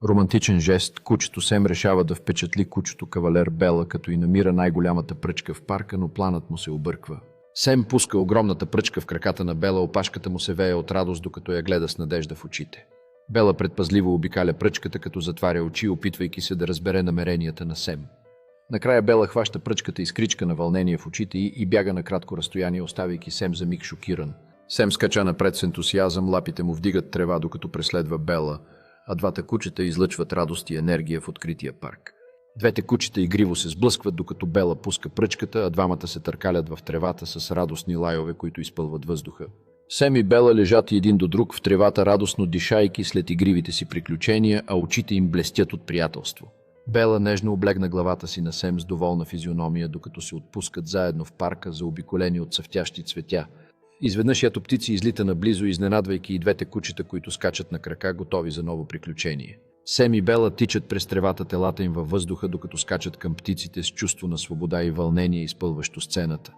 Романтичен жест, кучето Сем решава да впечатли кучето кавалер Бела, като и намира най-голямата пръчка в парка, но планът му се обърква. Сем пуска огромната пръчка в краката на Бела, опашката му се вее от радост, докато я гледа с надежда в очите. Бела предпазливо обикаля пръчката, като затваря очи, опитвайки се да разбере намеренията на Сем. Накрая Бела хваща пръчката и скричка на вълнение в очите и бяга на кратко разстояние, оставяйки Сем за миг шокиран. Сем скача напред с ентусиазъм, лапите му вдигат трева, докато преследва Бела, а двата кучета излъчват радост и енергия в открития парк. Двете кучета игриво се сблъскват, докато Бела пуска пръчката, а двамата се търкалят в тревата с радостни лайове, които изпълват въздуха. Сем и Бела лежат един до друг в тревата, радостно дишайки след игривите си приключения, а очите им блестят от приятелство. Бела нежно облегна главата си на Сем с доволна физиономия, докато се отпускат заедно в парка, заобиколени от цъфтящи цветя. Изведнъж ято птици излита наблизо, изненадвайки и двете кучета, които скачат на крака, готови за ново приключение. Сем и Бела тичат през тревата, телата им във въздуха, докато скачат към птиците с чувство на свобода и вълнение, изпълващо сцената.